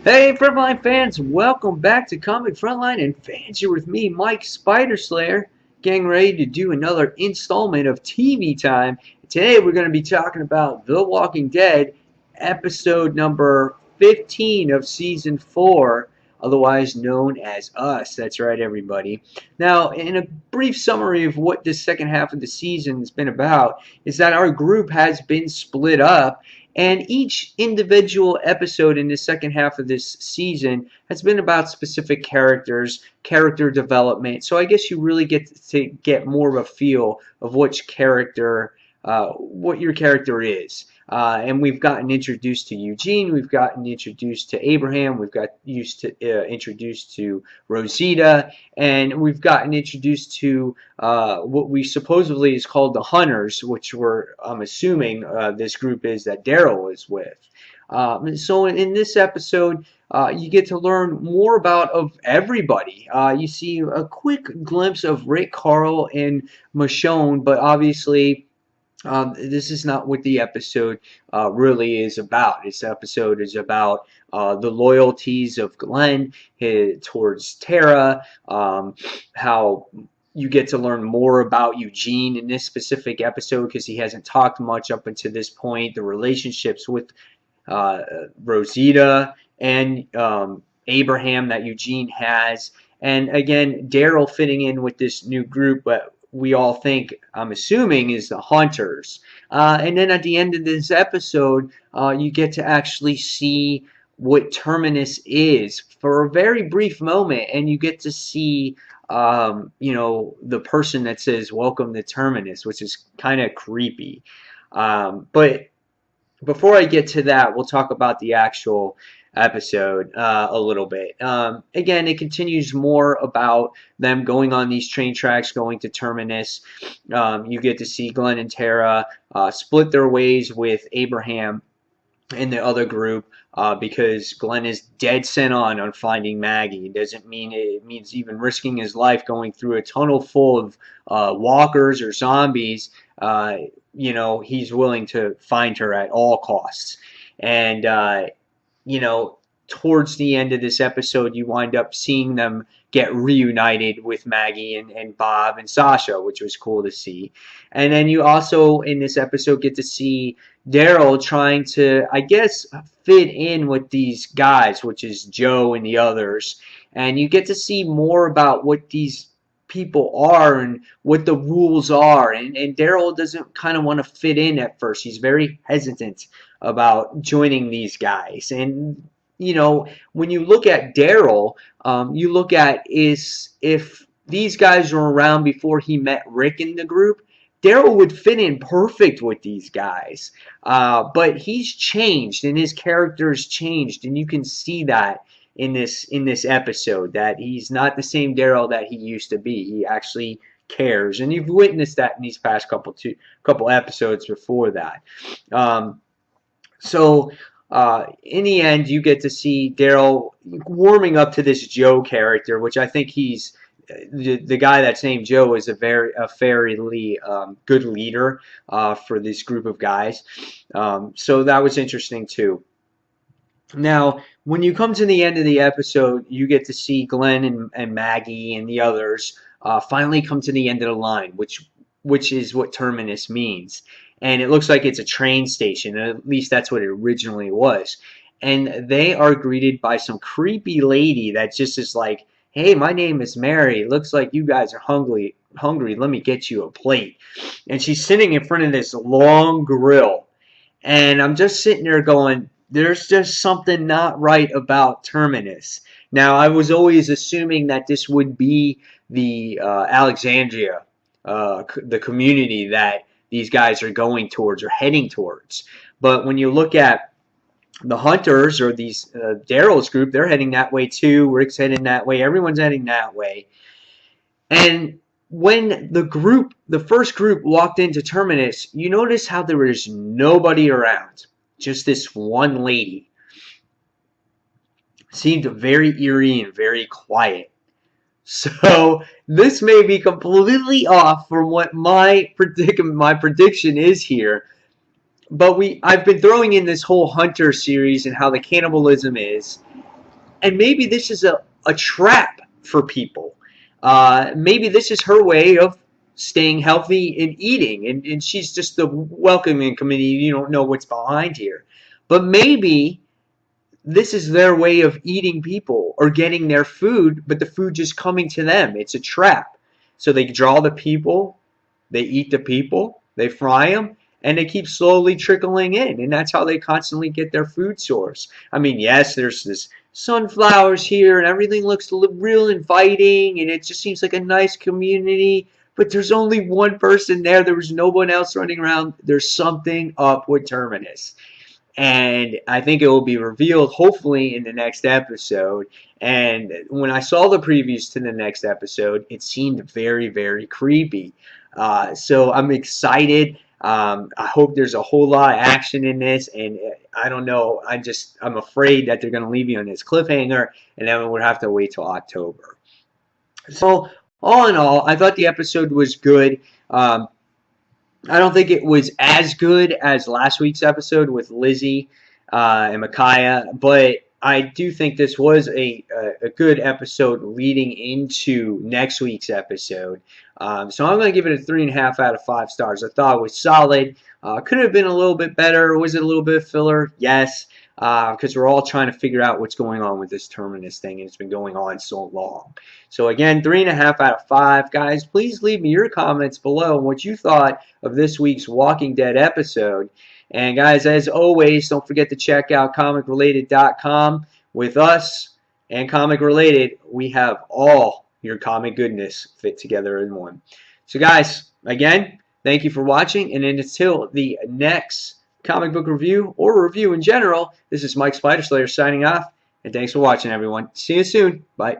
Hey, Frontline fans, welcome back to Comic Frontline and fans. You're with me, Mike Spider Slayer, getting ready to do another installment of TV time. Today, we're going to be talking about The Walking Dead, episode number 15 of season 4, otherwise known as Us. That's right, everybody. Now, in a brief summary of what this second half of the season has been about, is that our group has been split up. And each individual episode in the second half of this season has been about specific characters, character development. So I guess you really get to get more of a feel of which character, what your character is. And we've gotten introduced to Eugene, we've gotten introduced to Abraham, we've got introduced to Rosita, and we've gotten introduced to what we supposedly is called the Hunters, which I'm assuming this group is that Daryl is with. So in this episode, you get to learn more about of everybody. You see a quick glimpse of Rick, Carl, and Michonne, but obviously this is not what the episode really is about. This episode is about the loyalties of Glenn towards Tara, how you get to learn more about Eugene in this specific episode because he hasn't talked much up until this point. The relationships with Rosita and Abraham that Eugene has. And again, Daryl fitting in with this new group, but we all think, I'm assuming, is the Hunters. And then at the end of this episode, you get to actually see what Terminus is for a very brief moment, and you get to see, the person that says "Welcome to Terminus," which is kind of creepy. But before I get to that, we'll talk about the actual episode a little bit. Again, it continues more about them going on these train tracks, going to Terminus. You get to see Glenn and Tara split their ways with Abraham and the other group because Glenn is dead set on finding Maggie. It doesn't mean it means even risking his life going through a tunnel full of walkers or zombies. He's willing to find her at all costs. And towards the end of this episode, you wind up seeing them get reunited with Maggie and Bob and Sasha, which was cool to see. And then you also, in this episode, get to see Daryl trying to, I guess, fit in with these guys, which is Joe and the others. And you get to see more about what these people are and what the rules are. And Daryl doesn't kind of want to fit in at first. He's very hesitant about joining these guys. And when you look at Daryl, you look at is if these guys were around before he met Rick in the group, Daryl would fit in perfect with these guys. But he's changed and his character has changed, and you can see that in this episode that he's not the same Daryl that he used to be. He actually cares, and you've witnessed that in these past couple episodes before that. So in the end, you get to see Daryl warming up to this Joe character, which I think he's the guy that's named Joe is a fairly good leader for this group of guys. So that was interesting too. Now, when you come to the end of the episode, you get to see Glenn and Maggie and the others finally come to the end of the line, which is what Terminus means. And it looks like it's a train station. At least that's what it originally was. And they are greeted by some creepy lady that just is like, "Hey, my name is Mary. Looks like you guys are hungry. Let me get you a plate." And she's sitting in front of this long grill. And I'm just sitting there going, there's just something not right about Terminus. Now, I was always assuming that this would be the Alexandria, the community that these guys are going towards or heading towards. But when you look at the Hunters or these Daryl's group, they're heading that way too. Rick's heading that way. Everyone's heading that way. And when the first group walked into Terminus, you notice how there was nobody around. Just this one lady. Seemed very eerie and very quiet. So this may be completely off from what my prediction is here. But I've been throwing in this whole Hunter series and how the cannibalism is. And maybe this is a trap for people. Maybe this is her way of staying healthy and eating, and she's just the welcoming committee. You don't know what's behind here. But maybe this is their way of eating people or getting their food, but the food just coming to them. It's a trap. So they draw the people, they eat the people, they fry them, and they keep slowly trickling in. And that's how they constantly get their food source. I mean, yes, there's this sunflowers here and everything looks real inviting and it just seems like a nice community. But there's only one person there. There was no one else running around. There's something up with Terminus. And I think it will be revealed hopefully in the next episode. And when I saw the previews to the next episode, it seemed very, very creepy. So I'm excited. I hope there's a whole lot of action in this, and I don't know. I'm afraid that they're going to leave you on this cliffhanger, and then we'll have to wait till October. So all in all, I thought the episode was good. I don't think it was as good as last week's episode with Lizzie and Micaiah, but I do think this was a good episode leading into next week's episode. So I'm going to give it a 3.5 out of 5 stars. I thought it was solid. Could have been a little bit better. Was it a little bit of filler? Yes. Because we're all trying to figure out what's going on with this Terminus thing, and it's been going on so long. So again, 3.5 out of 5. Guys, please leave me your comments below on what you thought of this week's Walking Dead episode. And guys, as always, don't forget to check out comicrelated.com. With us and Comic Related, we have all your comic goodness fit together in one. So guys, again, thank you for watching, and until the next comic book review or review in general, this is Mike Spiderslayer signing off, and thanks for watching, everyone. See you soon. Bye.